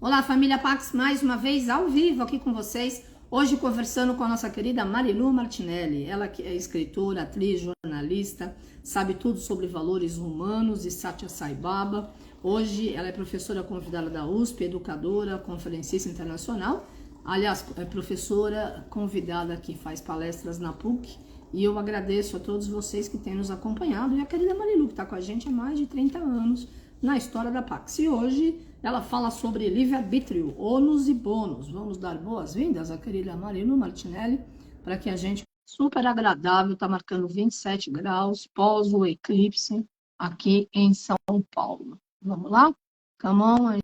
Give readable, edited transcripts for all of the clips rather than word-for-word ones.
Olá, família Pax, mais uma vez ao vivo aqui com vocês. Hoje conversando com a nossa querida Marilu Martinelli. Ela que é escritora, atriz, jornalista, sabe tudo sobre valores humanos e Satya Sai Baba. Hoje ela é professora convidada da USP, educadora, conferencista internacional. Aliás, é professora convidada que faz palestras na PUC. E eu agradeço a todos vocês que têm nos acompanhado. E a querida Marilu, que está com a gente há mais de 30 anos na história da Pax. E hoje ela fala sobre livre-arbítrio, ônus e bônus. Vamos dar boas-vindas à querida Marilu Martinelli, para que a gente, super agradável, está marcando 27 graus, pós o eclipse aqui em São Paulo. Vamos lá? Come on,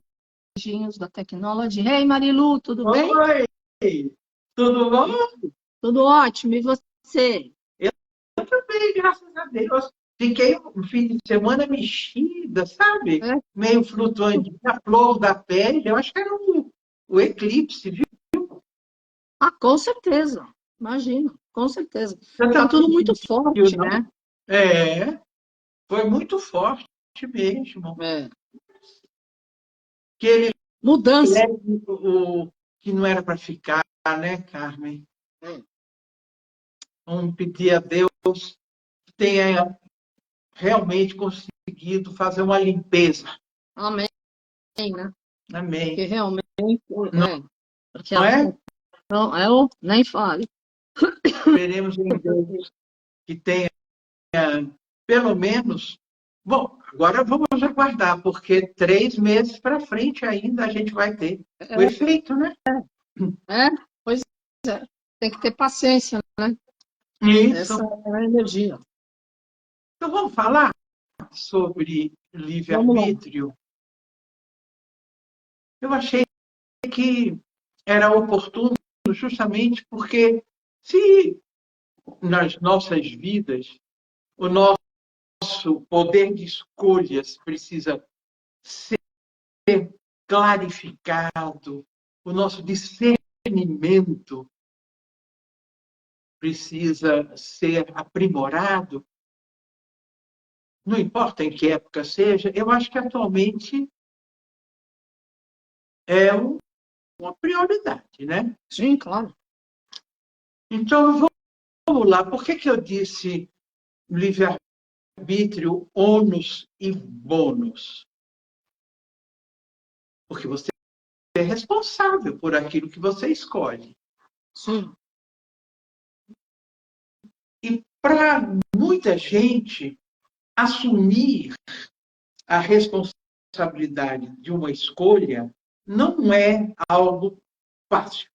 anjinhos da Technology. Hey, Marilu, tudo bem? Oi, tudo bom? Tudo ótimo, e você? Eu também, graças a Deus. Fiquei um fim de semana mexida, sabe? É? Meio flutuante, a flor da pele. Eu acho que era o eclipse, viu? Ah, com certeza, imagino, com certeza. Você Tá tá tudo muito sentindo, forte, não? né? É, foi muito forte mesmo. É. Que ele Mudança. leve o que não era para ficar, né, Carmen? É. Vamos pedir a Deus que tenha realmente conseguido fazer uma limpeza. Amém, né? Amém. Que realmente Não porque a é? não, eu nem fale. Esperemos em Deus que tenha, pelo menos. Bom, agora vamos aguardar, porque 3 meses para frente ainda a gente vai ter o É, efeito, né? é, pois é. Tem que ter paciência, né? Essa Isso. é a energia. Então vamos falar sobre Vamos lá. livre-arbítrio. Eu achei que era oportuno justamente porque se nas nossas vidas o nosso poder de escolhas precisa ser clarificado, o nosso discernimento precisa ser aprimorado, não importa em que época seja, eu acho que atualmente é uma prioridade, né? Sim, claro. Então, vamos lá. Por que eu disse livre-arbítrio, ônus e bônus? Porque você é responsável por aquilo que você escolhe. Sim. E para muita gente, assumir a responsabilidade de uma escolha não é algo fácil.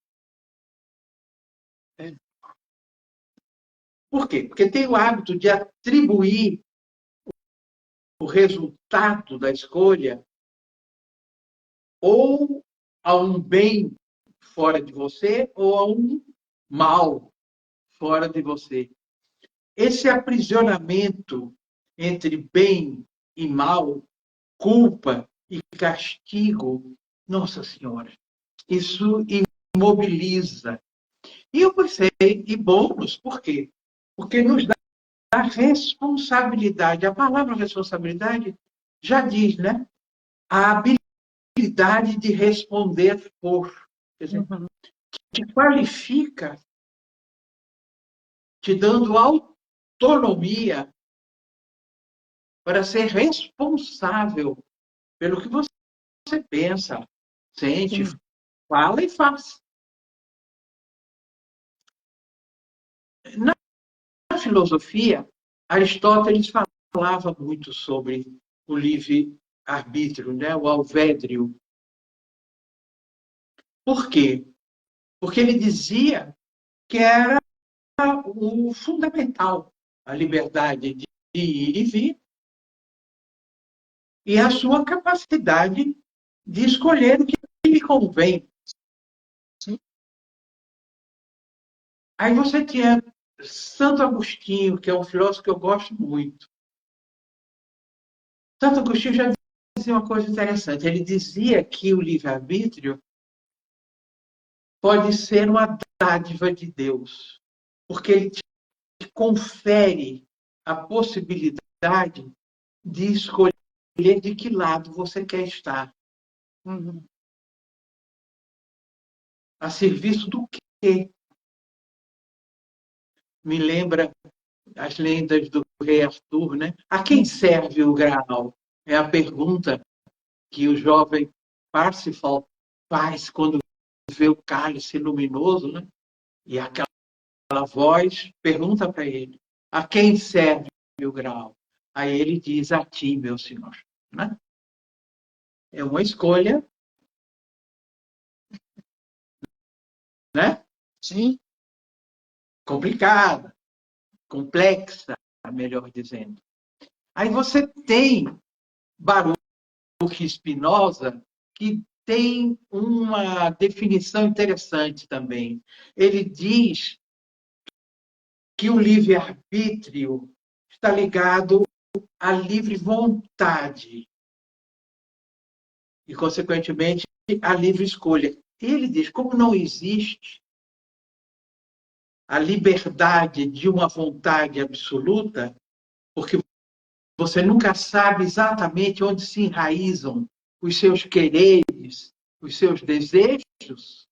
Por quê? Porque tem o hábito de atribuir o resultado da escolha ou a um bem fora de você ou a um mal fora de você. Esse aprisionamento entre bem e mal, culpa e castigo, Nossa Senhora, isso imobiliza. E eu pensei, e bônus, por quê? Porque nos dá responsabilidade. A palavra responsabilidade já diz, né? A habilidade de responder por. Quer dizer, Uhum. te qualifica, te dando autonomia para ser responsável pelo que você pensa, sente, Sim. fala e faz. Na filosofia, Aristóteles falava muito sobre o livre-arbítrio, né? O alvédrio. Por quê? Porque ele dizia que era o fundamental, a liberdade de ir e vir, e a sua capacidade de escolher o que lhe convém. Sim. Aí você tinha Santo Agostinho, que é um filósofo que eu gosto muito. Santo Agostinho já dizia uma coisa interessante. Ele dizia que o livre-arbítrio pode ser uma dádiva de Deus, porque ele te confere a possibilidade de escolher de que lado você quer estar. Uhum. A serviço do quê? Me lembra as lendas do rei Arthur, né? A quem serve o Graal? É a pergunta que o jovem Parsifal faz quando vê o cálice luminoso, né? E aquela voz pergunta para ele: a quem serve o Graal? Aí ele diz: a ti, meu senhor. Né? É uma escolha, né? Sim. Complicada, complexa, melhor dizendo. Aí você tem Baruch Spinoza, que tem uma definição interessante também. Ele diz que o livre-arbítrio está ligado à livre vontade e, consequentemente, à livre escolha. Ele diz, como não existe a liberdade de uma vontade absoluta, porque você nunca sabe exatamente onde se enraizam os seus quereres, os seus desejos,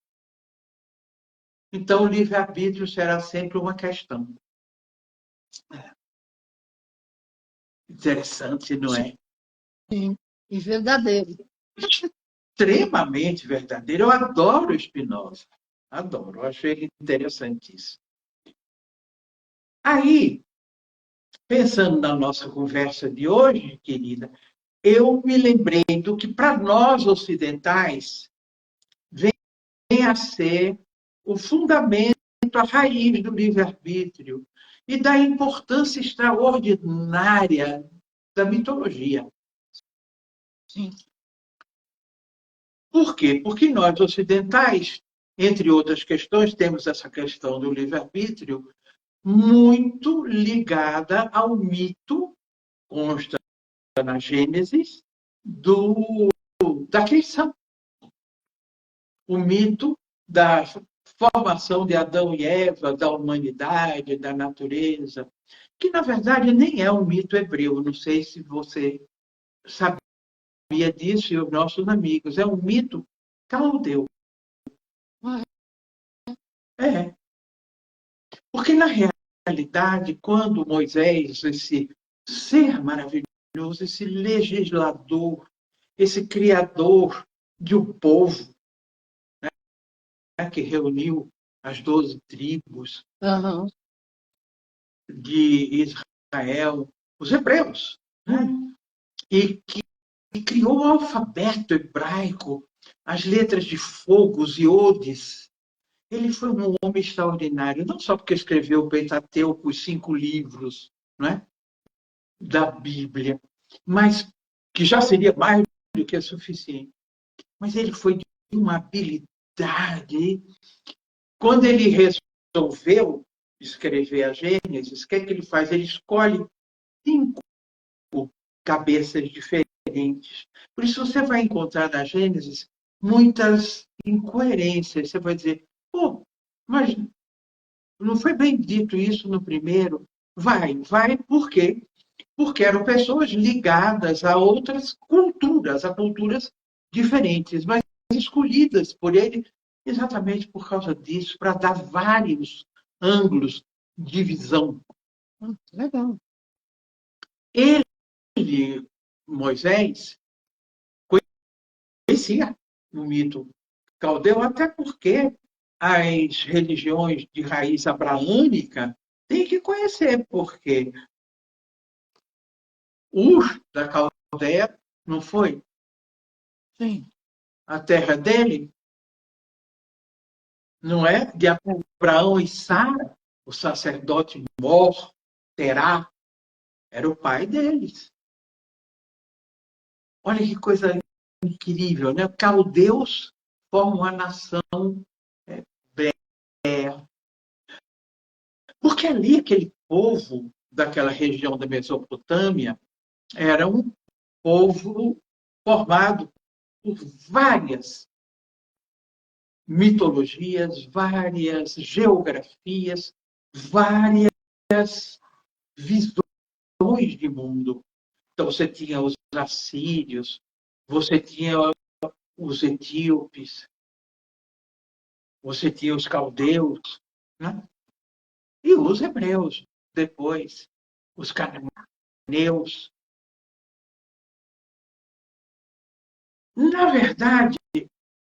então o livre-arbítrio será sempre uma questão. Interessante, não é? Sim. E verdadeiro. Extremamente verdadeiro. Eu adoro Spinoza. Adoro, eu acho ele interessantíssimo. Aí, pensando na nossa conversa de hoje, querida, eu me lembrei do que, para nós ocidentais, vem a ser o fundamento, a raiz do livre-arbítrio e da importância extraordinária da mitologia. Sim. Por quê? Porque nós, ocidentais, entre outras questões, temos essa questão do livre-arbítrio muito ligada ao mito, consta na Gênesis, da criação. O mito da formação de Adão e Eva, da humanidade, da natureza, que, na verdade, nem é um mito hebreu. Não sei se você sabia disso, e os nossos amigos. É um mito caldeu. É. Porque, na realidade, quando Moisés, esse ser maravilhoso, esse legislador, esse criador de um povo, né, que reuniu as 12 tribos de Israel, os hebreus, né, e que criou o alfabeto hebraico, as letras de fogo, os iodes. Ele foi um homem extraordinário, não só porque escreveu o Pentateuco, os 5 livros, não é? Da Bíblia, mas que já seria mais do que suficiente. Mas ele foi de uma habilidade. Quando ele resolveu escrever a Gênesis, o que é que ele faz? Ele escolhe 5 cabeças diferentes. Por isso você vai encontrar na Gênesis muitas incoerências. Você vai dizer, pô, mas não foi bem dito isso no primeiro? Vai, por quê? Porque eram pessoas ligadas a outras culturas, a culturas diferentes, mas escolhidas por ele exatamente por causa disso, para dar vários ângulos de visão. Legal. Ele, Moisés, conhecia o mito caldeu, até porque as religiões de raiz abraâmica têm que conhecer, porque Ur da Caldeia não foi? Sim. A terra dele, não é? De Abraão e Sara, o sacerdote Mor, Terá, era o pai deles. Olha que coisa incrível, né? Caldeus formam uma nação hebreia. Porque ali, aquele povo daquela região da Mesopotâmia era um povo formado por várias mitologias, várias geografias, várias visões de mundo. Então, você tinha os assírios, você tinha os etíopes, você tinha os caldeus, né? E os hebreus, depois, os cananeus. Na verdade,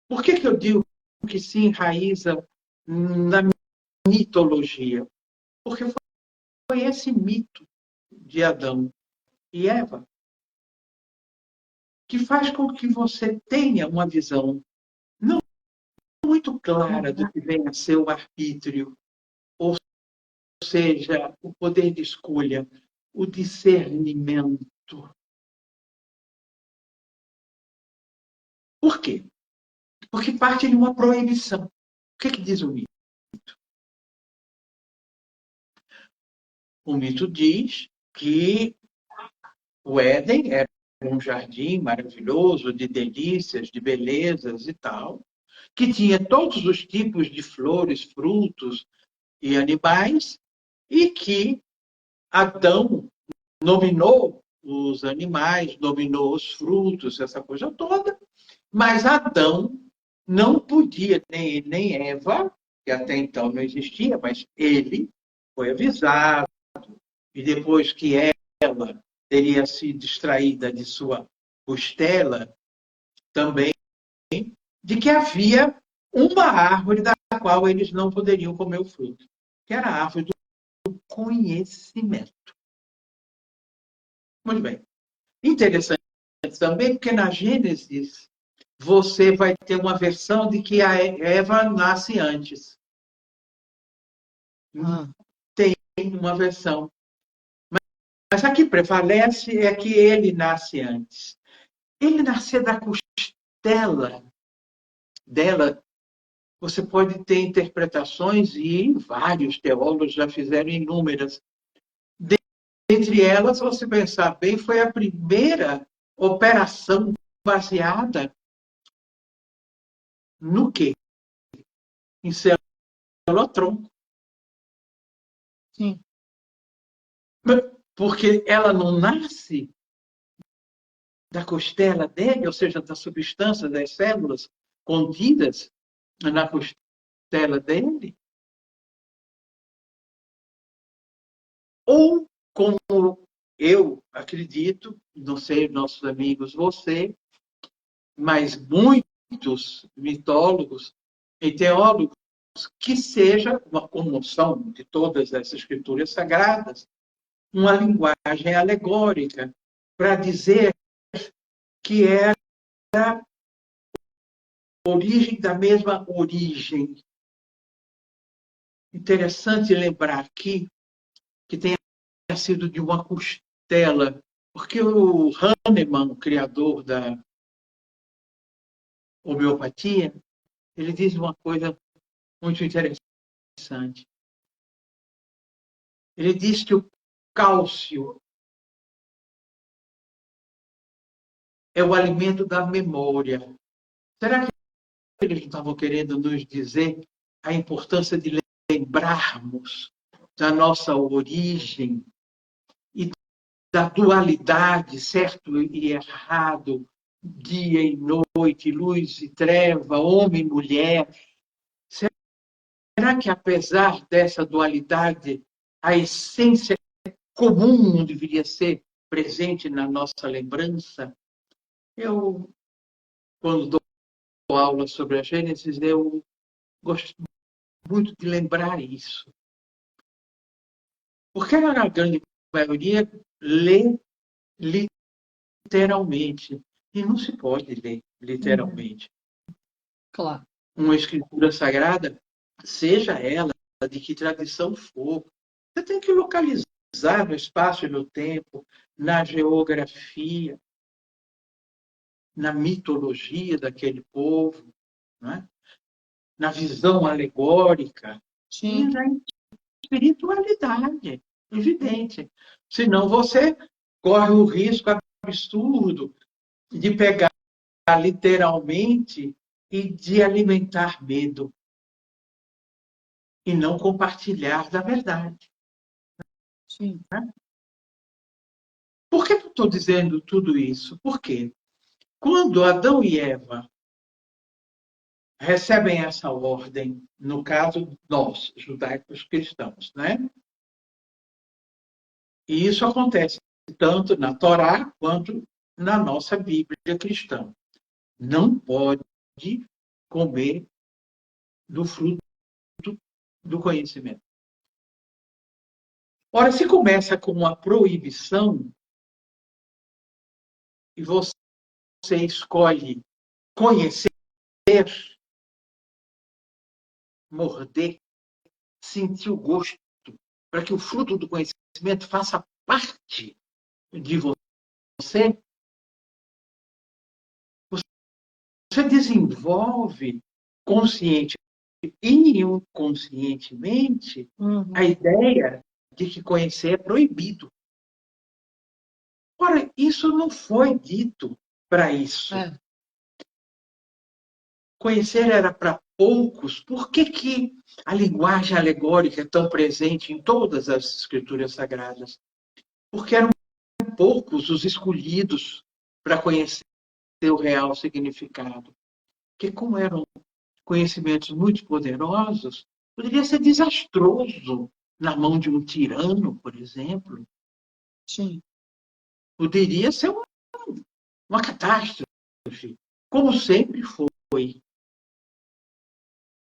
por que eu digo que se enraiza na mitologia? Porque foi esse mito de Adão e Eva que faz com que você tenha uma visão não muito clara do que vem a ser o arbítrio, ou seja, o poder de escolha, o discernimento. Por quê? Porque parte de uma proibição. O que diz o mito? O mito diz que o Éden era um jardim maravilhoso de delícias, de belezas e tal, que tinha todos os tipos de flores, frutos e animais, e que Adão dominou os animais, dominou os frutos, essa coisa toda, mas Adão não podia, nem Eva, que até então não existia, mas ele foi avisado, e depois que ela teria sido extraída de sua costela, também, de que havia uma árvore da qual eles não poderiam comer o fruto, que era a árvore do conhecimento. Muito bem. Interessante também, porque na Gênesis você vai ter uma versão de que a Eva nasce antes. Tem uma versão. Mas a que prevalece é que ele nasce antes. Ele nascer da costela dela, você pode ter interpretações, e vários teólogos já fizeram inúmeras. Dentre elas, se você pensar bem, foi a primeira operação baseada no quê? Em celotronco. Sim. Porque ela não nasce da costela dele, ou seja, da substância das células contidas na costela dele. Ou, como eu acredito, não sei, nossos amigos, você, mas muitos mitólogos e teólogos, que seja uma comoção de todas as escrituras sagradas, uma linguagem alegórica para dizer que é a origem da mesma origem. Interessante lembrar aqui que tenha sido de uma costela, porque o Hahnemann, o criador da homeopatia, ele diz uma coisa muito interessante. Ele diz que o cálcio é o alimento da memória. Será que eles não estavam querendo nos dizer a importância de lembrarmos da nossa origem e da dualidade, certo e errado, dia e noite, luz e treva, homem e mulher? Será que, apesar dessa dualidade, a essência comum não deveria ser presente na nossa lembrança? Eu, quando dou aula sobre a Gênesis, eu gosto muito de lembrar isso. Porque a grande maioria lê literalmente. E não se pode ler literalmente. Claro. Uma escritura sagrada, seja ela de que tradição for, você tem que localizar no espaço e no tempo, na geografia, na mitologia daquele povo, né? Na visão alegórica. Sim. E na espiritualidade, evidente. Senão você corre o risco absurdo de pegar literalmente e de alimentar medo e não compartilhar da verdade. Sim. Por que eu estou dizendo tudo isso? Porque quando Adão e Eva recebem essa ordem, no caso, nós, judaicos cristãos, né? E isso acontece tanto na Torá quanto na nossa Bíblia cristã. Não pode comer do fruto do conhecimento. Ora, se começa com uma proibição e você escolhe conhecer, morder, sentir o gosto, para que o fruto do conhecimento faça parte de você, você desenvolve consciente e inconscientemente a ideia de que conhecer é proibido. Ora, isso não foi dito para isso. Conhecer era para poucos. Por que a linguagem alegórica é tão presente em todas as escrituras sagradas? Porque eram poucos os escolhidos para conhecer o real significado. Porque como eram conhecimentos muito poderosos, poderia ser desastroso na mão de um tirano, por exemplo. Sim. Poderia ser uma catástrofe, como sempre foi.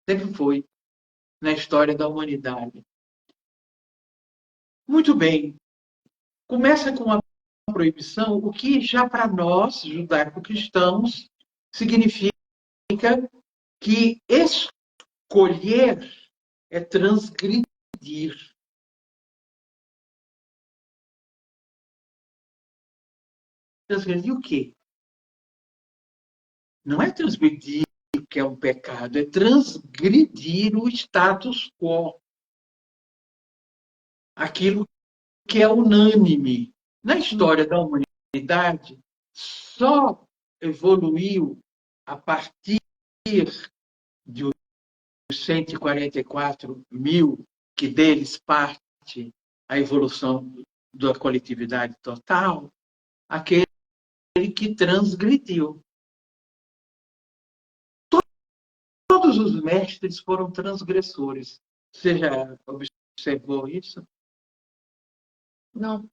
Sempre foi na história da humanidade. Muito bem. Começa com a proibição, o que já para nós, judaico-cristãos, significa que escolher é transgredir. Transgredir o quê? Não é transgredir o que é um pecado, é transgredir o status quo. Aquilo que é unânime. Na história da humanidade, só evoluiu a partir de 144 mil, que deles parte a evolução da coletividade total, aquele que transgrediu. Todos os mestres foram transgressores. Você já observou isso? Não.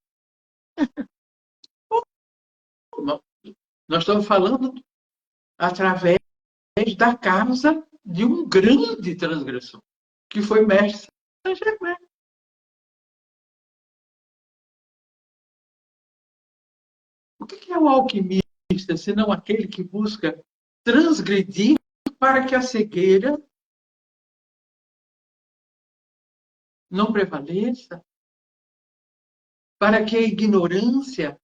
Nós estamos falando através da casa de um grande transgressor, que foi mestre Saint-Germain. O que é o alquimista, senão aquele que busca transgredir para que a cegueira não prevaleça, para que a ignorância,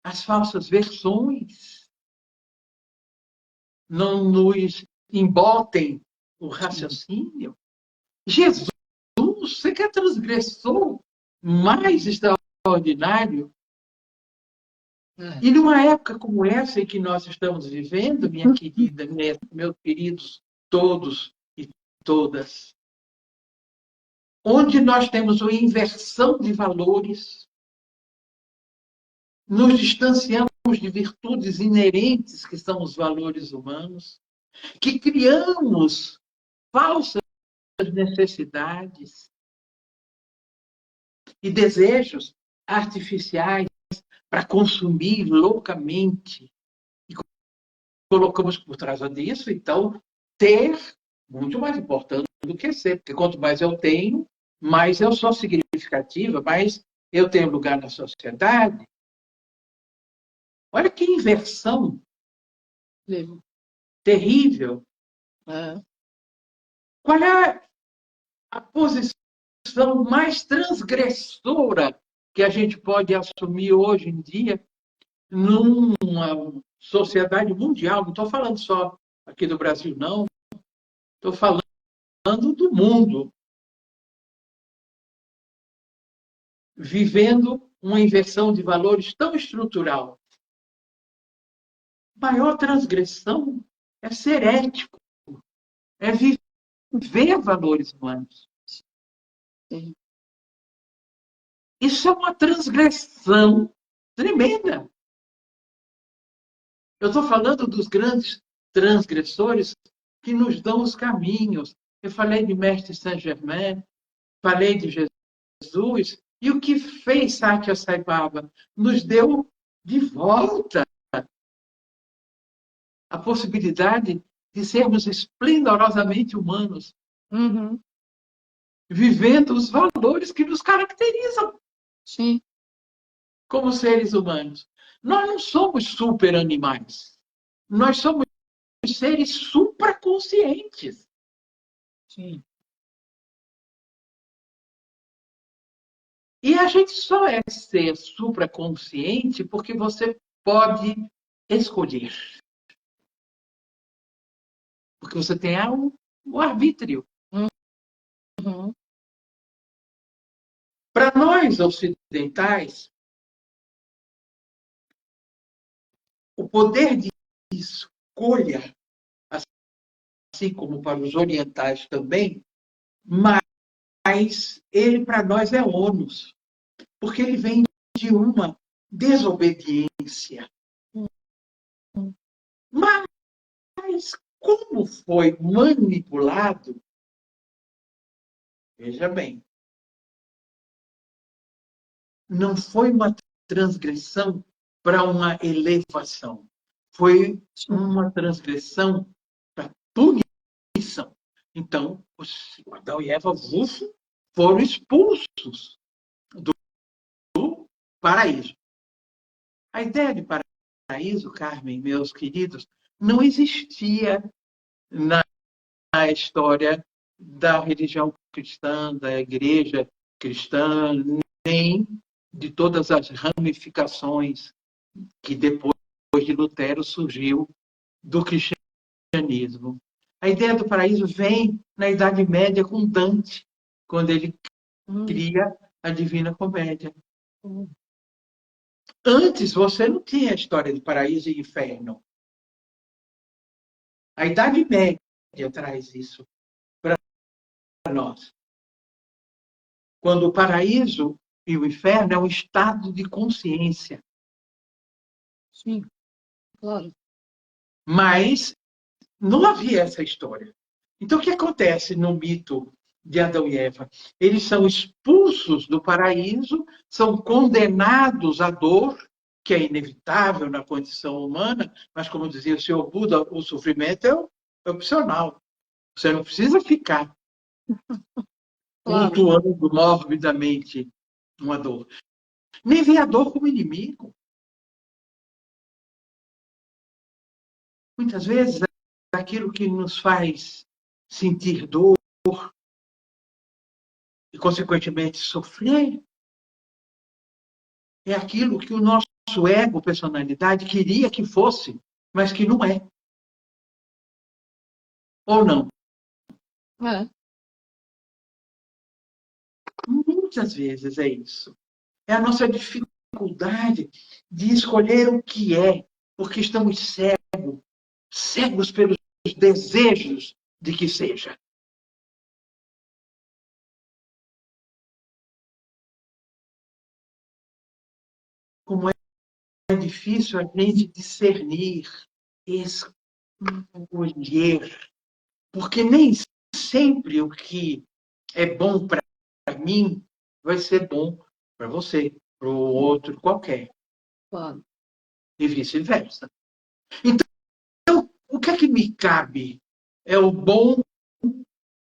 as falsas versões, não nos embotem o raciocínio? Jesus, você que é transgressor mais extraordinário, e numa época como essa em que nós estamos vivendo, minha querida, meus queridos todos e todas, onde nós temos uma inversão de valores, nos distanciamos de virtudes inerentes que são os valores humanos, que criamos falsas necessidades e desejos artificiais para consumir loucamente. E colocamos por trás disso, então, ter muito mais importante do que ser, porque quanto mais eu tenho, mais eu sou significativa, mais eu tenho lugar na sociedade. Olha que inversão terrível. Qual é a posição mais transgressora que a gente pode assumir hoje em dia numa sociedade mundial? Não estou falando só aqui do Brasil, não. Estou falando do mundo. Vivendo uma inversão de valores tão estrutural. A maior transgressão é ser ético, é viver valores humanos. Sim. Isso é uma transgressão tremenda. Eu estou falando dos grandes transgressores que nos dão os caminhos. Eu falei de Mestre Saint-Germain, falei de Jesus, e o que fez Satya Sai Baba? Nos deu de volta a possibilidade de sermos esplendorosamente humanos, Uhum. vivendo os valores que nos caracterizam. Sim. Como seres humanos. Nós não somos super animais. Nós somos seres supraconscientes. Sim. E a gente só é ser supraconsciente porque você pode escolher. Porque você tem o arbítrio. Uhum. Para nós ocidentais, o poder de escolha, assim como para os orientais também, mas ele para nós é ônus, porque ele vem de uma desobediência. Mas como foi manipulado, veja bem, não foi uma transgressão para uma elevação, foi uma transgressão para punição. Então, Adão e Eva foram expulsos do paraíso. A ideia de paraíso, Carmen, meus queridos, não existia na história da religião cristã, da igreja cristã, nem de todas as ramificações que depois de Lutero surgiu do cristianismo. A ideia do paraíso vem na Idade Média com Dante, quando ele cria a Divina Comédia. Antes, você não tinha a história de paraíso e inferno. A Idade Média traz isso para nós. Quando o paraíso e o inferno é um estado de consciência. Sim, claro. Mas não havia essa história. Então, o que acontece no mito de Adão e Eva? Eles são expulsos do paraíso, são condenados à dor, que é inevitável na condição humana, mas, como dizia o senhor Buda, o sofrimento é opcional. Você não precisa ficar cultuando morbidamente uma dor. Nem ver a dor como inimigo. Muitas vezes, aquilo que nos faz sentir dor e, consequentemente, sofrer, é aquilo que o nosso ego, personalidade, queria que fosse, mas que não é. Ou não? É. Muitas vezes é isso. É a nossa dificuldade de escolher o que é, porque estamos cegos pelos desejos de que seja. Como é difícil a gente discernir, escolher, porque nem sempre o que é bom para mim vai ser bom para você, para o outro qualquer. Claro. E vice-versa. Então, o que é que me cabe? É o bom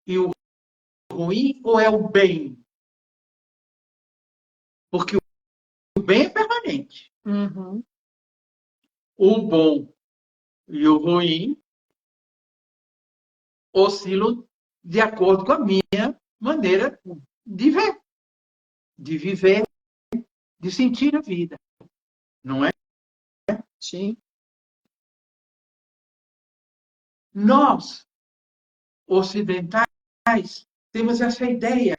e o ruim ou é o bem? Porque o bem é permanente. Uhum. O bom e o ruim oscilam de acordo com a minha maneira de ver, de viver, de sentir a vida. Não é? Sim. Nós, ocidentais, temos essa ideia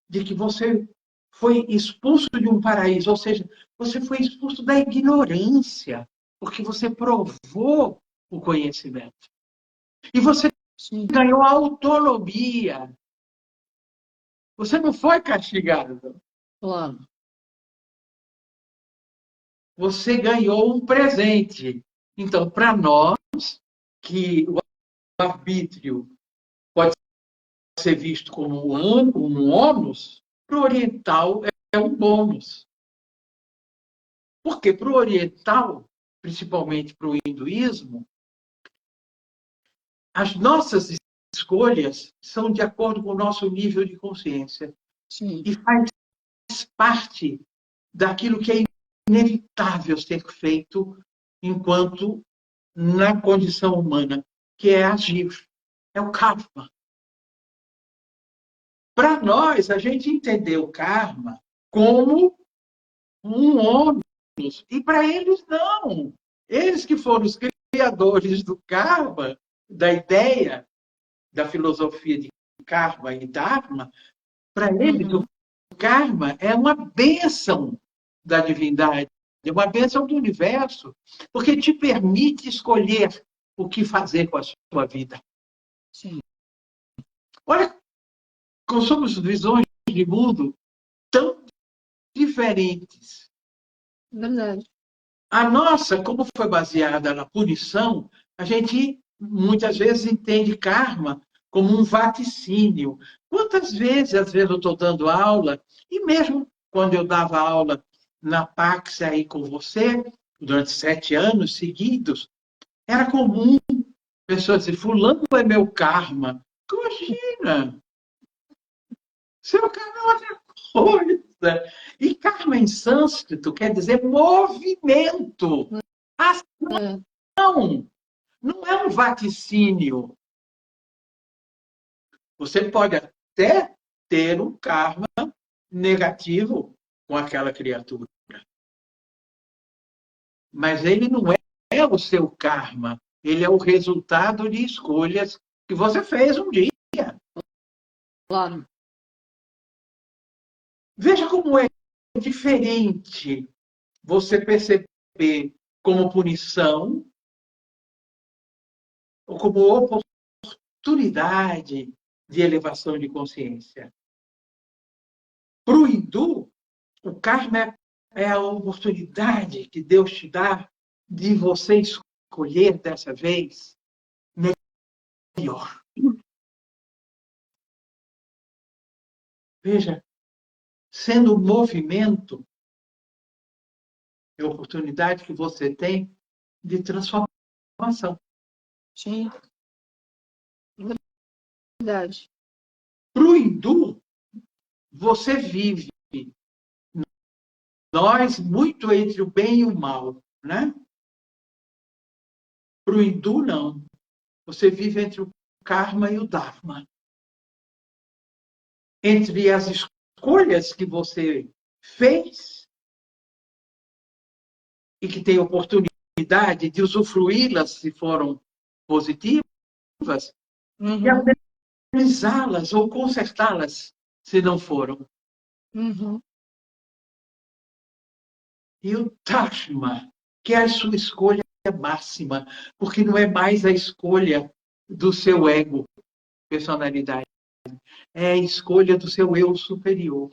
de que você foi expulso de um paraíso, ou seja, você foi expulso da ignorância, porque você provou o conhecimento. E você ganhou autonomia. Você não foi castigado. Claro. Você ganhou um presente. Então, para nós, que o arbítrio pode ser visto como um ônus, para o oriental é um bônus. Porque para o oriental, principalmente para o hinduísmo, as nossas escolhas são de acordo com o nosso nível de consciência. Sim. E faz parte daquilo que é inevitável ser feito enquanto na condição humana, que é agir. É o karma. Para nós, a gente entendeu o karma como um ônus. E para eles, não. Eles que foram os criadores do karma, da ideia, da filosofia de karma e dharma, para eles, o karma é uma bênção da divindade, é uma bênção do universo, porque te permite escolher o que fazer com a sua vida. Sim. Olha, como somos visões de mundo tão diferentes. Verdade. A nossa, como foi baseada na punição, a gente muitas vezes entende karma como um vaticínio. Quantas vezes, às vezes, eu estou dando aula, e mesmo quando eu dava aula na Pax aí com você, durante 7 anos seguidos, era comum pessoas dizer, fulano é meu karma. Imagina! Seu karma é outra coisa. E karma em sânscrito quer dizer movimento. Ação. Não é um vaticínio. Você pode até ter um karma negativo com aquela criatura. Mas ele não é o seu karma. Ele é o resultado de escolhas que você fez um dia. Claro. Veja como é diferente você perceber como punição ou como oportunidade de elevação de consciência. Para o hindu, o karma é a oportunidade que Deus te dá de você escolher dessa vez melhor. Veja, sendo o movimento, é a oportunidade que você tem de transformação. Sim. Verdade. Para o hindu, você vive nós muito entre o bem e o mal, né? Para o hindu, não. Você vive entre o karma e o dharma. Entre as escolhas que você fez e que tem oportunidade de usufruí-las se foram positivas, e amenizá-las ou consertá-las se não foram. E o dharma, que é a sua escolha máxima, porque não é mais a escolha do seu ego, personalidade. É a escolha do seu eu superior.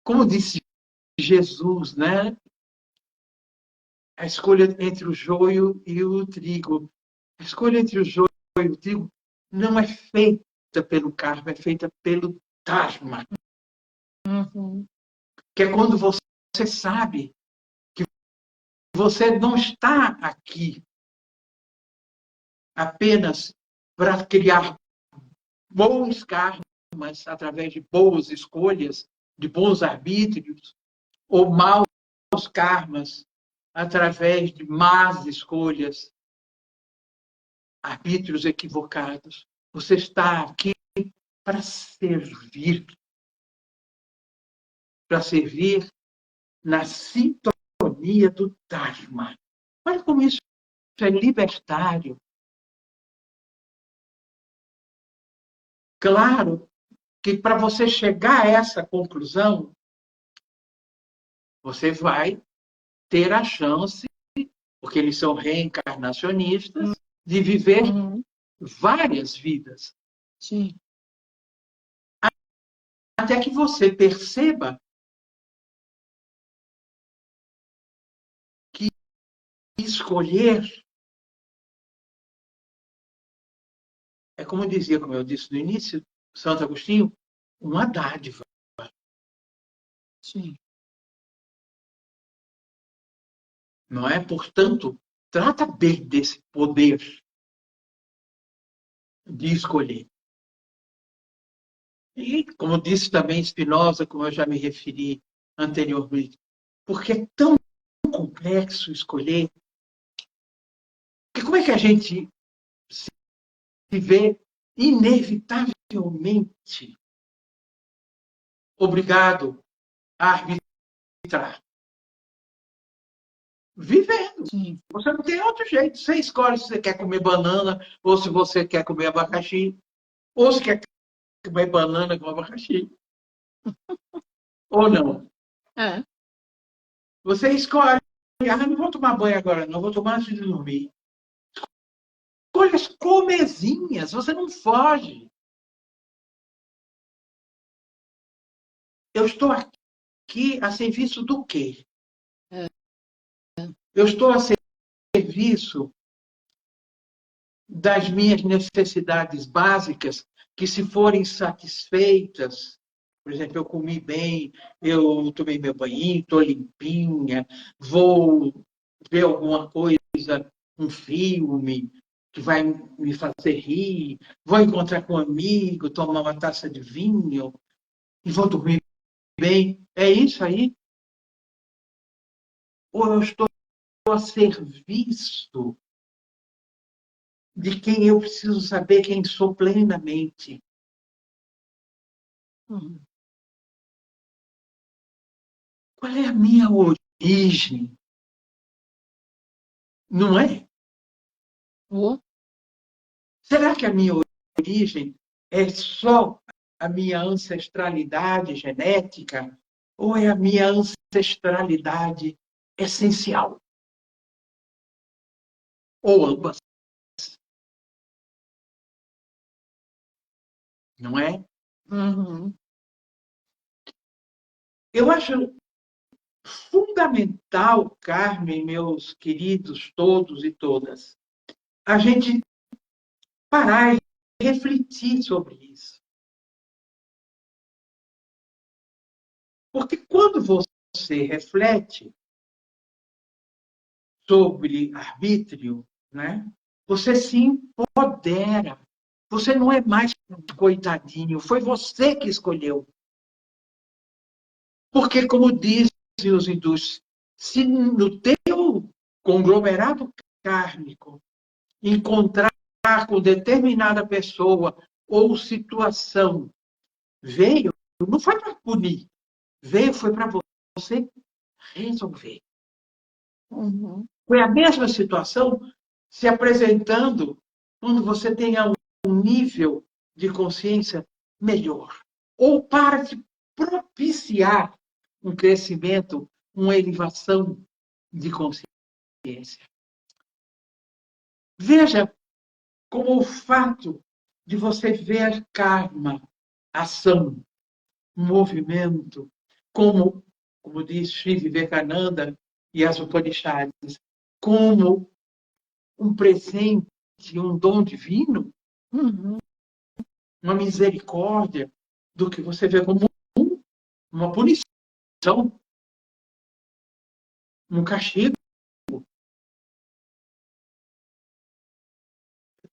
Como disse Jesus, né? A escolha entre o joio e o trigo. A escolha entre o joio e o trigo não é feita pelo karma, é feita pelo dharma. Que é quando você sabe que você não está aqui apenas para criar bons karmas através de boas escolhas, de bons arbítrios, ou maus karmas através de más escolhas, arbítrios equivocados. Você está aqui para servir na sintonia do Dharma. Olha como isso é libertário. Claro que para você chegar a essa conclusão, você vai ter a chance, porque eles são reencarnacionistas, de viver várias vidas. Sim. Até que você perceba que escolher é como dizia, como eu disse no início, Santo Agostinho, uma dádiva. Sim. Não é? Portanto, trata bem desse poder de escolher. E, como disse também Spinoza, como eu já me referi anteriormente, porque é tão complexo escolher, que como é que a gente se vê inevitavelmente obrigado a arbitrar? Vivendo. Sim. Você não tem outro jeito. Você escolhe se você quer comer banana, ou se você quer comer abacaxi, ou se quer comer banana com abacaxi. Ou não. É. Você escolhe. Não vou tomar banho agora, não. Vou tomar antes de dormir. Escolhas comezinhas. Você não foge. Eu estou aqui a serviço do quê? Eu estou a serviço das minhas necessidades básicas, que se forem satisfeitas, por exemplo, eu comi bem, eu tomei meu banho, estou limpinha, vou ver alguma coisa, um filme que vai me fazer rir, vou encontrar com um amigo, tomar uma taça de vinho e vou dormir bem. É isso aí? Ou eu estou a serviço de quem eu preciso saber quem sou plenamente? Uhum. Qual é a minha origem? Não é? Oh. Será que a minha origem é só a minha ancestralidade genética ou é a minha ancestralidade essencial? Ou ambas? Não é? Uhum. Eu acho fundamental, Carmen, meus queridos todos e todas, a gente parar e refletir sobre isso. Porque quando você reflete sobre arbítrio, né, você se empodera. Você não é mais coitadinho, foi você que escolheu. Porque, como dizem os hindus, se no teu conglomerado kármico encontrar com determinada pessoa ou situação, veio, não foi para punir, veio, foi para você resolver. Uhum. Foi a mesma situação se apresentando quando você tenha um nível de consciência melhor. Ou para te propiciar um crescimento, uma elevação de consciência. Veja como o fato de você ver karma, ação, movimento, como diz Sri Vivekananda e as Upanishads, como um presente, um dom divino, Uhum. uma misericórdia, do que você vê como uma punição, um castigo.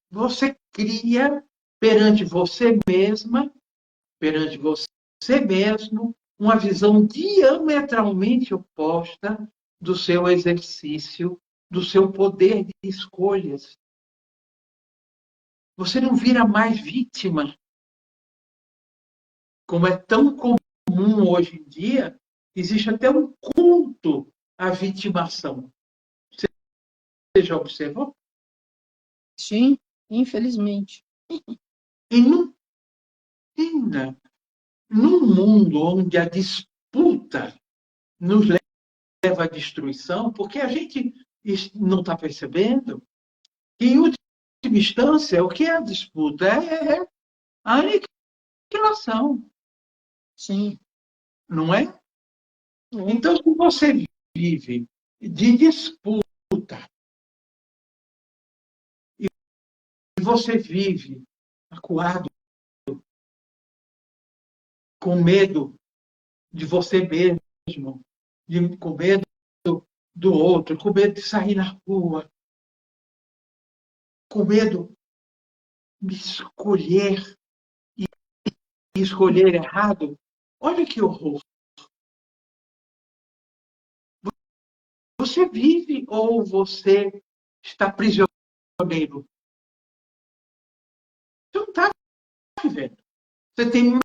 Você cria perante você mesma, perante você mesmo, uma visão diametralmente oposta do seu exercício, do seu poder de escolhas. Você não vira mais vítima, como é tão comum hoje em dia, existe até um culto à vitimação. Você já observou? Sim, infelizmente. E não ainda num mundo onde a disputa nos leva à destruição, porque a gente não está percebendo que, em última instância, o que é a disputa? É a aniquilação, Sim. não é? Oh. Então, se você vive de disputa, e você vive acuado, com medo de você mesmo, com medo do outro, com medo de sair na rua, com medo de escolher e escolher errado. Olha que horror. Você vive ou você está prisioneiro? Você não está vivendo. Você tem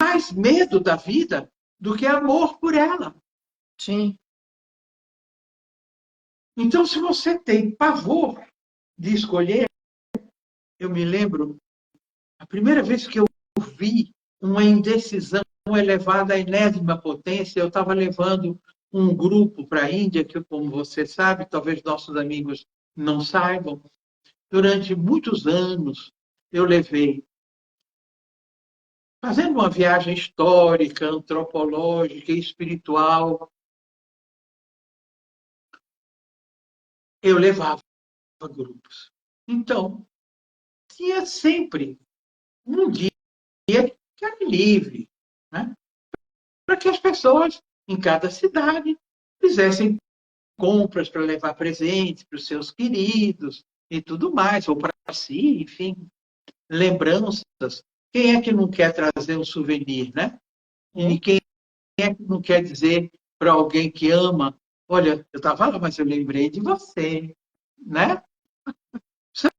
mais medo da vida do que amor por ela. Sim. Então, se você tem pavor de escolher, eu me lembro, a primeira vez que eu vi uma indecisão elevada à enésima potência, eu estava levando um grupo para a Índia, que, como você sabe, talvez nossos amigos não saibam, durante muitos anos eu levei, fazendo uma viagem histórica, antropológica e espiritual, eu levava grupos. Então, tinha sempre um dia que era livre, né? Para que as pessoas em cada cidade fizessem compras para levar presentes para os seus queridos e tudo mais, ou para si, enfim, lembranças. Quem é que não quer trazer um souvenir, né? E quem é que não quer dizer para alguém que ama, olha, eu estava lá, mas eu lembrei de você, né? Precisa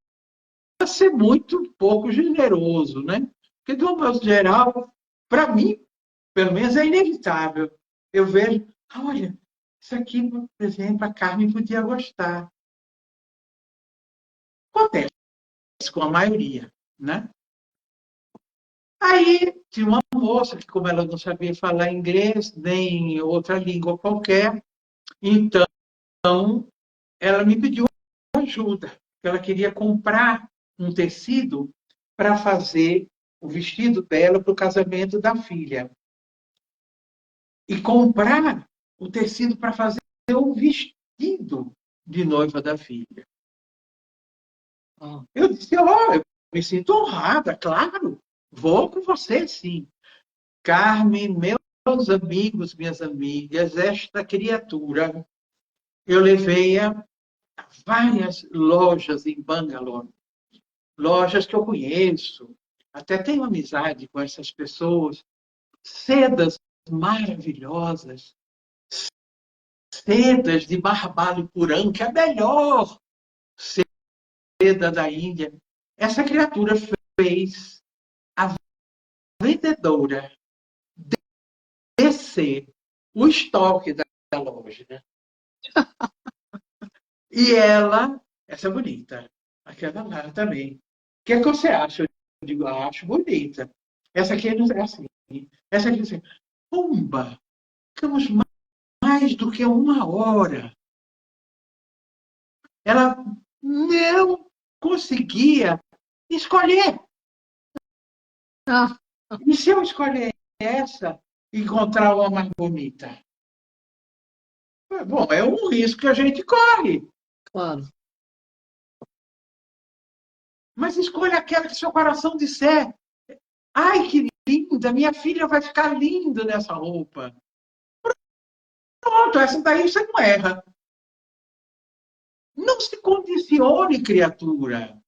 ser muito pouco generoso, né? Porque, de um modo geral, para mim, pelo menos é inevitável. Eu vejo, olha, isso aqui, por exemplo, a Carmen podia gostar. Acontece com a maioria, né? Aí tinha uma moça que, como ela não sabia falar inglês, nem outra língua qualquer, então ela me pediu ajuda. Ela queria comprar um tecido para fazer o vestido dela para o casamento da filha. E comprar o tecido para fazer o vestido de noiva da filha. Eu disse, eu me sinto honrada, claro, vou com você, sim. Carmen, meus amigos, minhas amigas, esta criatura, eu levei-a a várias lojas em Bangalore, lojas que eu conheço, até tenho amizade com essas pessoas, sedas maravilhosas, sedas de Mahabalipuram, que é a melhor seda da Índia. Essa criatura fez a vendedora descer o estoque da loja. Né? E ela, essa é bonita, aquela lá também. O que é que você acha? Eu digo, acho bonita. Essa aqui não é assim. Essa aqui é assim. Pumba! Ficamos mais do que uma hora. Ela não conseguia escolher. Ah, E se eu escolher essa, encontrar uma mais bonita? Bom, é um risco que a gente corre. claro. Mas escolha aquela que seu coração disser. Ai, que linda, minha filha vai ficar linda nessa roupa. Pronto, essa daí você não erra. Não se condicione, criatura.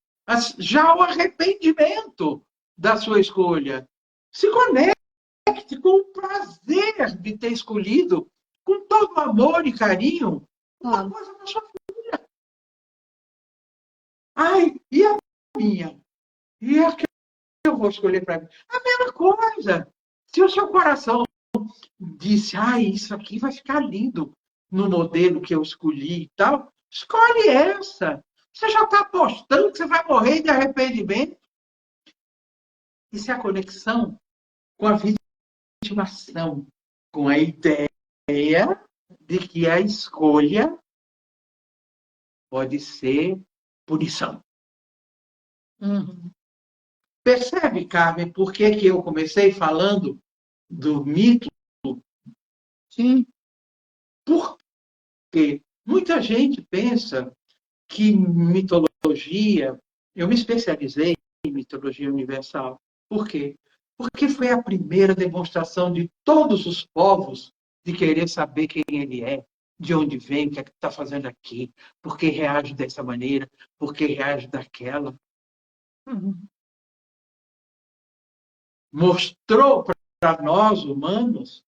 Já o arrependimento da sua escolha. Se conecte com o prazer de ter escolhido, com todo amor e carinho, uma coisa da sua filha. Ai, e a minha? E a que eu vou escolher para mim? A mesma coisa. Se o seu coração disse, isso aqui vai ficar lindo no modelo que eu escolhi e tal, escolhe essa. Você já está apostando que você vai morrer de arrependimento? Isso é a conexão com a vitimação, com a ideia de que a escolha pode ser punição. Uhum. Percebe, Carmen, por que eu comecei falando do mito? Sim. Porque muita gente pensa que mitologia, eu me especializei mitologia universal. Por quê? Porque foi a primeira demonstração de todos os povos de querer saber quem ele é, de onde vem, o que é que está fazendo aqui, por que reage dessa maneira, por que reage daquela. Mostrou para nós, humanos,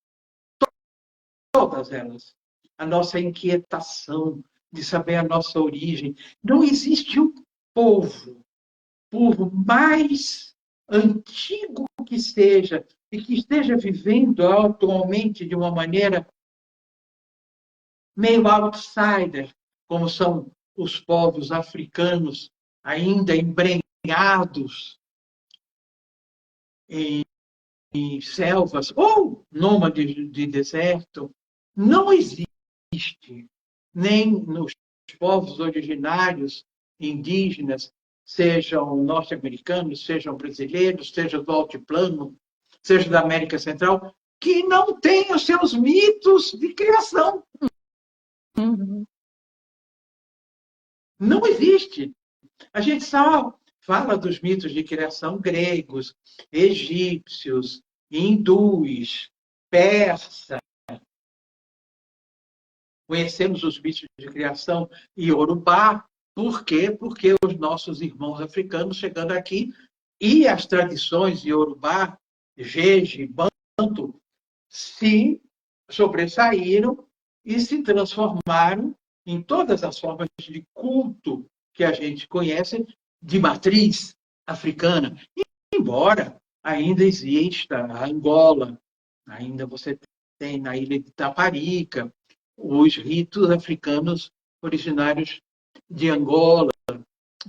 todas elas, a nossa inquietação de saber a nossa origem. Não existe um povo, por mais antigo que seja, e que esteja vivendo atualmente de uma maneira meio outsider, como são os povos africanos, ainda embrenhados em selvas ou nômades de deserto, não existe, nem nos povos originários indígenas, sejam norte-americanos, sejam brasileiros, sejam do altiplano, seja da América Central, que não tem os seus mitos de criação. Não existe. A gente só fala dos mitos de criação gregos, egípcios, hindus, persas. Conhecemos os mitos de criação iorubá. Por quê? Porque os nossos irmãos africanos chegando aqui e as tradições iorubá, jeje, banto, se sobressaíram e se transformaram em todas as formas de culto que a gente conhece de matriz africana. Embora ainda exista a Angola, ainda você tem na ilha de Taparica os ritos africanos originários de Angola,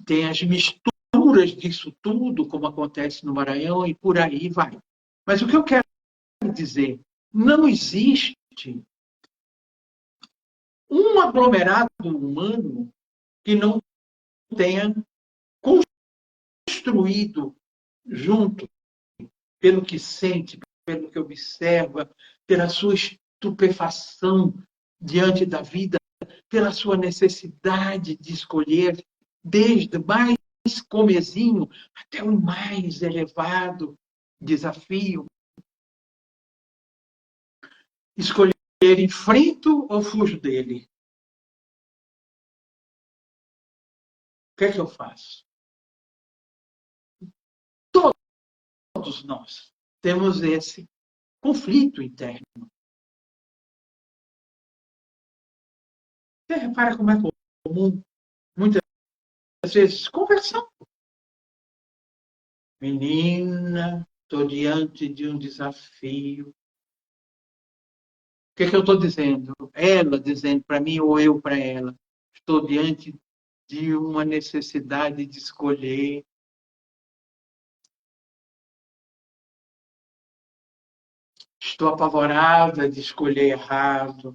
tem as misturas disso tudo, como acontece no Maranhão, e por aí vai. Mas o que eu quero dizer, não existe um aglomerado humano que não tenha construído junto, pelo que sente, pelo que observa, pela sua estupefação diante da vida, pela sua necessidade de escolher, desde o mais comezinho até o mais elevado desafio. Escolher enfrento ou fujo dele? O que é que eu faço? Todos nós temos esse conflito interno. Você repara como é comum, muitas vezes, conversando. Menina, estou diante de um desafio. O que é que eu estou dizendo? Ela dizendo para mim ou eu para ela? Estou diante de uma necessidade de escolher. Estou apavorada de escolher errado.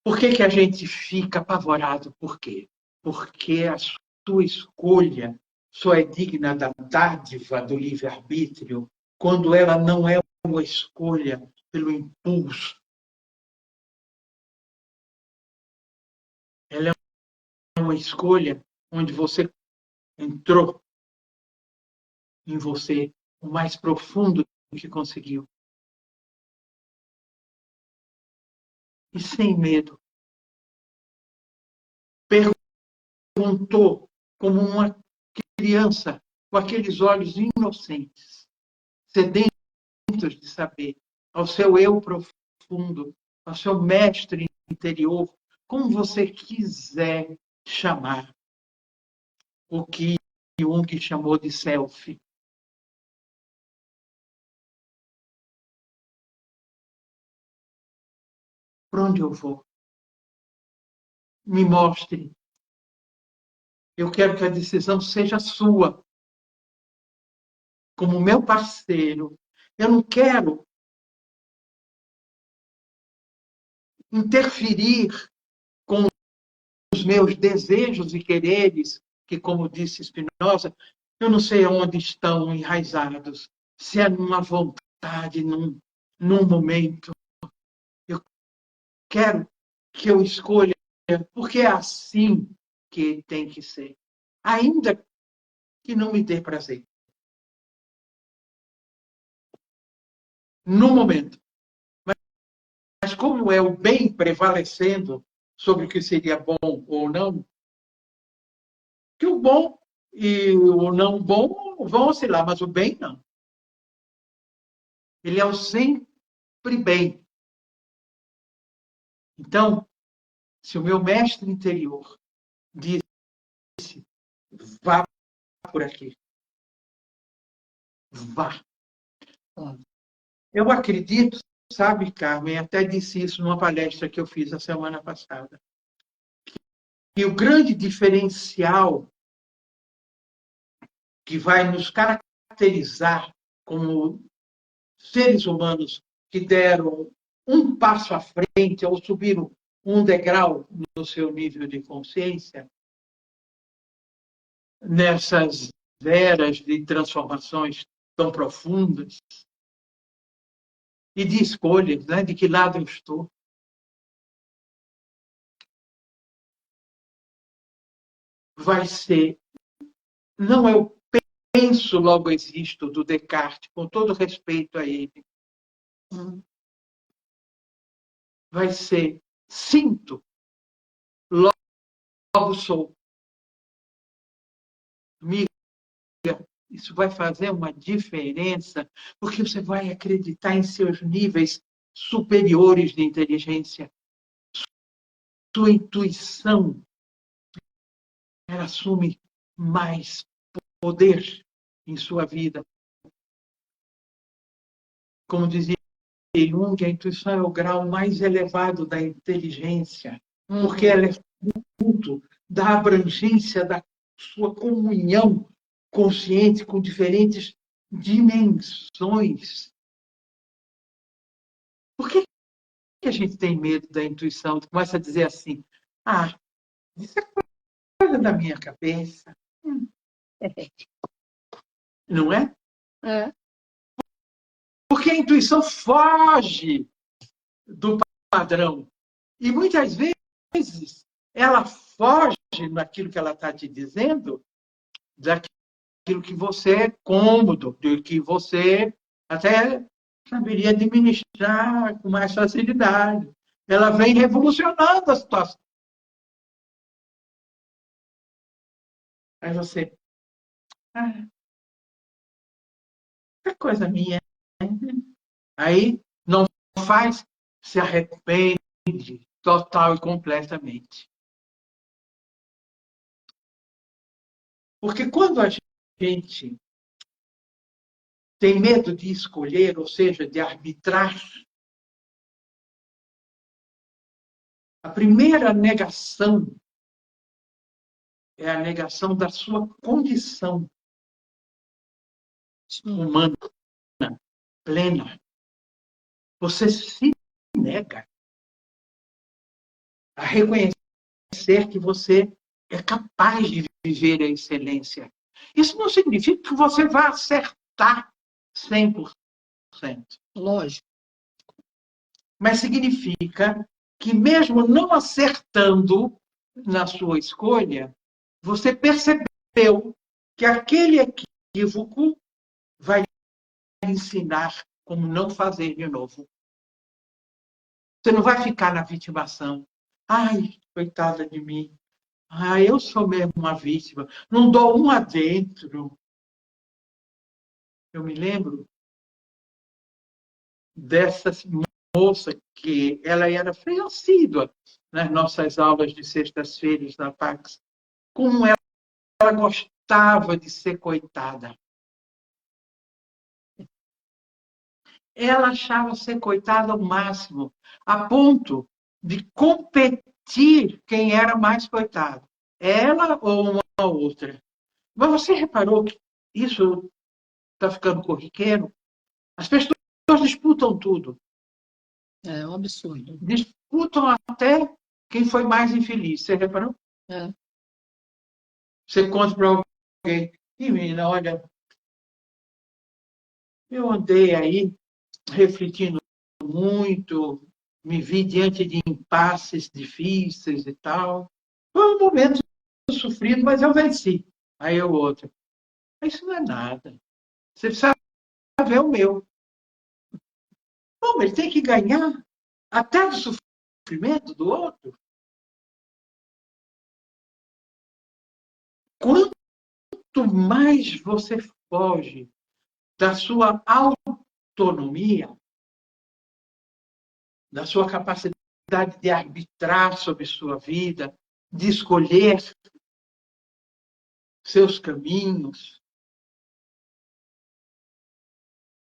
Por que a gente fica apavorado? Por quê? Porque a sua escolha só é digna da dádiva do livre-arbítrio quando ela não é uma escolha pelo impulso. Ela é uma escolha onde você entrou em você o mais profundo que conseguiu. E sem medo. Perguntou como uma criança com aqueles olhos inocentes, sedentos de saber, ao seu eu profundo, ao seu mestre interior, como você quiser chamar, o que Jung chamou de self. Para onde eu vou? Me mostre. Eu quero que a decisão seja sua, como meu parceiro. Eu não quero interferir com os meus desejos e quereres, que, como disse Spinoza, eu não sei onde estão enraizados, se é numa vontade, num momento. Eu quero que eu escolha, porque é assim que tem que ser. Ainda que não me dê prazer. No momento. Mas como é o bem prevalecendo sobre o que seria bom ou não, que o bom e o não bom vão oscilar, mas o bem não. Ele é o sempre bem. Então, se o meu mestre interior disse, vá por aqui, vá. Eu acredito, sabe, Carmen, até disse isso numa palestra que eu fiz a semana passada, que o grande diferencial que vai nos caracterizar como seres humanos que deram um passo à frente ou subiram um degrau no seu nível de consciência, nessas eras de transformações tão profundas e de escolhas, né? De que lado eu estou. Vai ser, não é o penso, logo existo, do Descartes, com todo respeito a ele. Vai ser, sinto, logo sou. Amiga, isso vai fazer uma diferença, porque você vai acreditar em seus níveis superiores de inteligência. Sua intuição, ela assume mais poder em sua vida. Como dizia Jung, a intuição é o grau mais elevado da inteligência, porque ela é fruto da abrangência da sua comunhão consciente com diferentes dimensões. Por que a gente tem medo da intuição? Começa a dizer assim, isso é coisa da minha cabeça. Não é? É. Porque a intuição foge do padrão. E muitas vezes ela foge daquilo que ela está te dizendo, daquilo que você é cômodo, do que você até saberia administrar com mais facilidade. Ela vem revolucionando a situação. Aí você... é coisa minha. Aí não faz, se arrepende total e completamente. Porque quando a gente tem medo de escolher, ou seja, de arbitrar, a primeira negação é a negação da sua condição humana plena. Você se nega a reconhecer que você é capaz de viver a excelência. Isso não significa que você vai acertar 100%. Lógico. Mas significa que mesmo não acertando na sua escolha, você percebeu que aquele equívoco vai lhe ensinar como não fazer de novo. Você não vai ficar na vitimação. Ai, coitada de mim. Ai, eu sou mesmo uma vítima. Não dou um adentro. Eu me lembro dessa moça que ela era assídua nas nossas aulas de sextas-feiras na Pax. Como ela gostava de ser coitada. Ela achava ser coitada ao máximo, a ponto de competir quem era mais coitado. Ela ou uma outra. Mas você reparou que isso está ficando corriqueiro? As pessoas disputam tudo. É um absurdo. Disputam até quem foi mais infeliz. Você reparou? É. Você conta para alguém, menina, olha, eu andei aí refletindo muito, me vi diante de impasses difíceis e tal. Foi um momento sofrido, mas eu venci. Aí o outro. Isso não é nada. Você precisa ver o meu. Bom, ele tem que ganhar até do sofrimento do outro. Quanto mais você foge da sua autonomia, da sua capacidade de arbitrar sobre sua vida, de escolher seus caminhos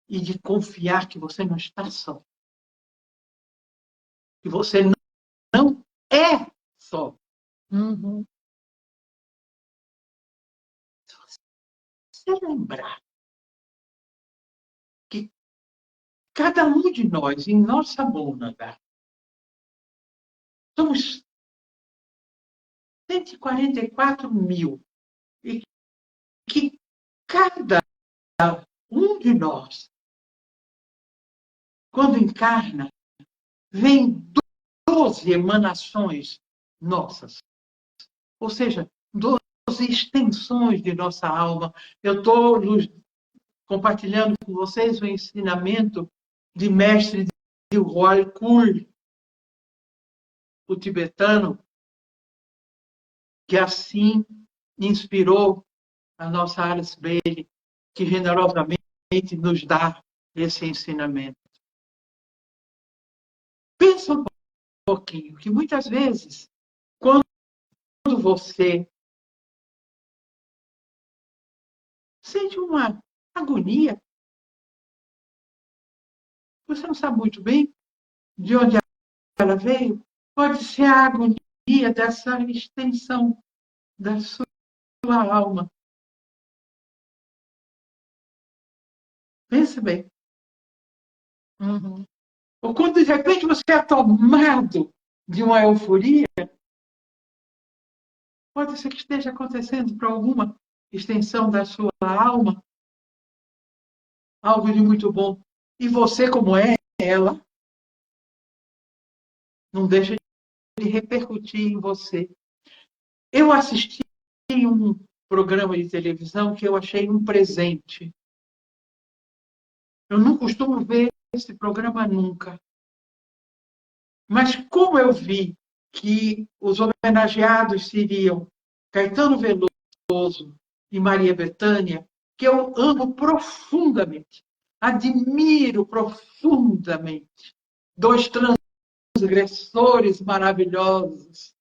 e de confiar que você não está só, que você não é só. Uhum. Se você lembrar que cada um de nós, em nossa mônada, somos 144 mil, e que cada um de nós, quando encarna, vem 12 emanações nossas. Ou seja, 12 extensões de nossa alma. Eu estou compartilhando com vocês o ensinamento de mestre Dilroy Kur, o tibetano, que assim inspirou a nossa Alice Bailey, que generosamente nos dá esse ensinamento. Pensa um pouquinho, que muitas vezes, quando você sente uma agonia, você não sabe muito bem de onde ela veio, pode ser a agonia dessa extensão da sua alma. Pensa bem. Uhum. Ou quando, de repente, você é tomado de uma euforia, pode ser que esteja acontecendo para alguma extensão da sua alma algo de muito bom. E você, como é ela, não deixa de repercutir em você. Eu assisti um programa de televisão que eu achei um presente. Eu não costumo ver esse programa nunca. Mas como eu vi que os homenageados seriam Caetano Veloso e Maria Bethânia, que eu amo profundamente, admiro profundamente, dois transgressores maravilhosos.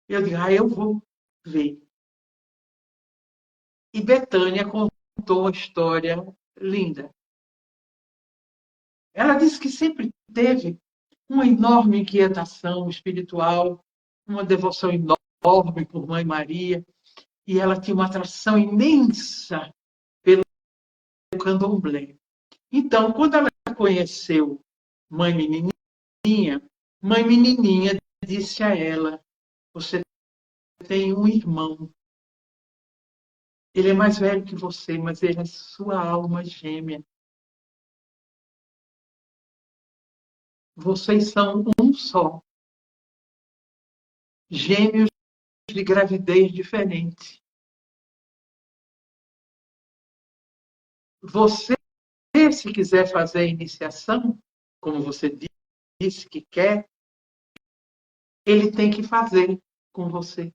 Eu digo, eu vou ver. E Bethânia contou uma história linda. Ela disse que sempre teve uma enorme inquietação espiritual, uma devoção enorme por Mãe Maria, e ela tinha uma atração imensa pelo candomblé. Então, quando ela conheceu Mãe Menininha disse a ela, você tem um irmão. Ele é mais velho que você, mas ele é sua alma gêmea. Vocês são um só. Gêmeos de gravidez diferente. Você, se quiser fazer a iniciação, como você disse que quer, ele tem que fazer com você.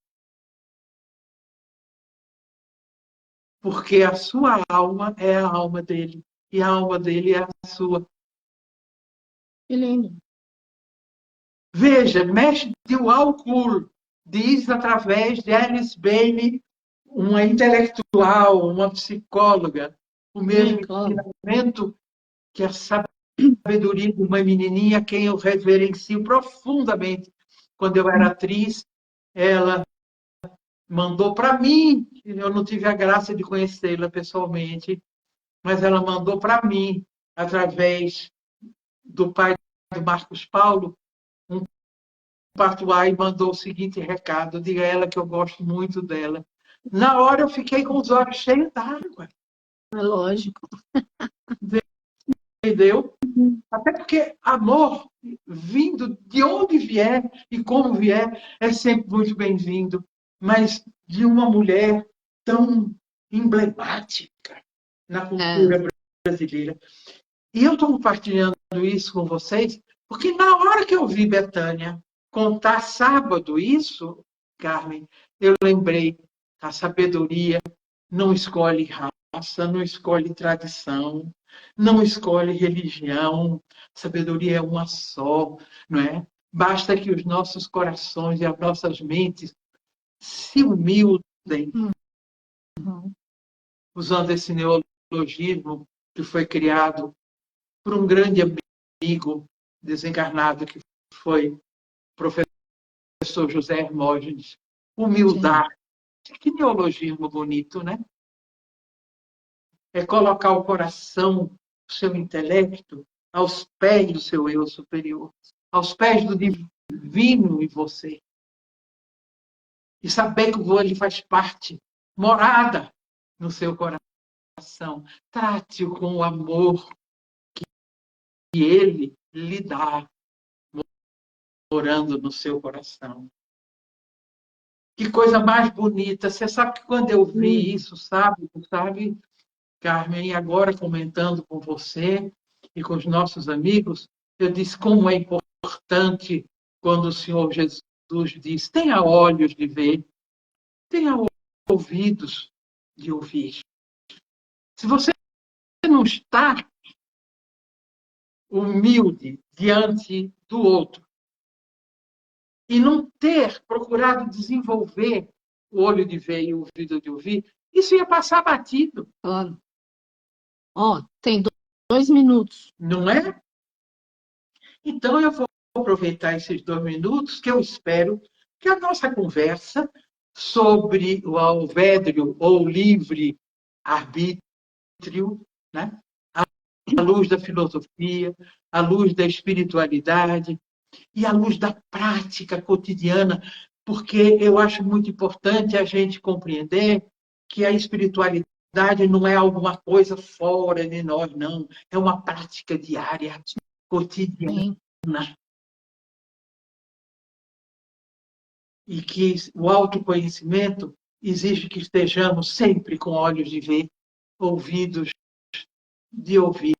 Porque a sua alma é a alma dele. E a alma dele é a sua. Que lindo. Veja, mestre de Walcourt diz através de Alice Bailey, uma intelectual, uma psicóloga, o mesmo ensinamento que a sabedoria de uma menininha, quem eu reverencio profundamente. Quando eu era atriz, ela mandou para mim, eu não tive a graça de conhecê-la pessoalmente, mas ela mandou para mim, através do pai do Marcos Paulo, um patuá e mandou o seguinte recado, diga a ela que eu gosto muito dela. Na hora eu fiquei com os olhos cheios d'água. É lógico. Entendeu? Até porque amor, vindo de onde vier e como vier, é sempre muito bem-vindo. Mas de uma mulher tão emblemática na cultura brasileira. E eu estou compartilhando isso com vocês, porque na hora que eu vi Bethânia contar sábado isso, Carmen, eu lembrei, a sabedoria não escolhe raça, não escolhe tradição, não escolhe religião, sabedoria é uma só, não é? Basta que os nossos corações e as nossas mentes se humildem, usando esse neologismo que foi criado por um grande amigo desencarnado, que foi o professor José Hermógenes. Humildade. Que neologismo bonito, né? É colocar o coração, o seu intelecto, aos pés do seu eu superior, aos pés do divino em você. E saber que ele faz parte, morada no seu coração. Trate-o com o amor que ele lhe dá, morando no seu coração. Que coisa mais bonita. Você sabe que quando eu vi isso, sabe, Carmen, e agora comentando com você e com os nossos amigos, eu disse como é importante quando o Senhor Jesus diz: tenha olhos de ver, tenha ouvidos de ouvir. Se você não está humilde diante do outro e não ter procurado desenvolver o olho de ver e o ouvido de ouvir, isso ia passar batido. Tem 2 minutos. Não é? Então, eu vou aproveitar esses 2 minutos, que eu espero que a nossa conversa sobre o alvédrio ou livre arbítrio, né? À luz da filosofia, à luz da espiritualidade e à luz da prática cotidiana, porque eu acho muito importante a gente compreender que a espiritualidade não é alguma coisa fora de nós, não. É uma prática diária, cotidiana. E que o autoconhecimento exige que estejamos sempre com olhos de ver, ouvidos de ouvir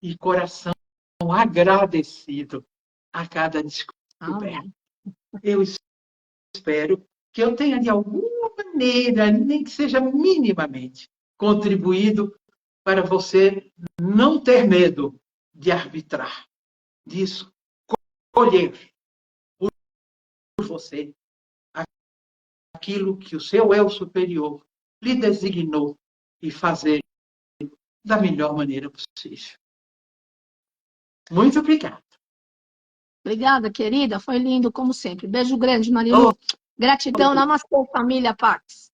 e coração agradecido a cada descoberta. Eu espero que eu tenha, de alguma maneira, nem que seja minimamente, contribuído para você não ter medo de arbitrar, de escolher por você aquilo que o seu eu superior lhe designou e fazer da melhor maneira possível. Muito obrigada. Obrigada, querida. Foi lindo, como sempre. Beijo grande, Marilu. Gratidão. Namastê, família Pax.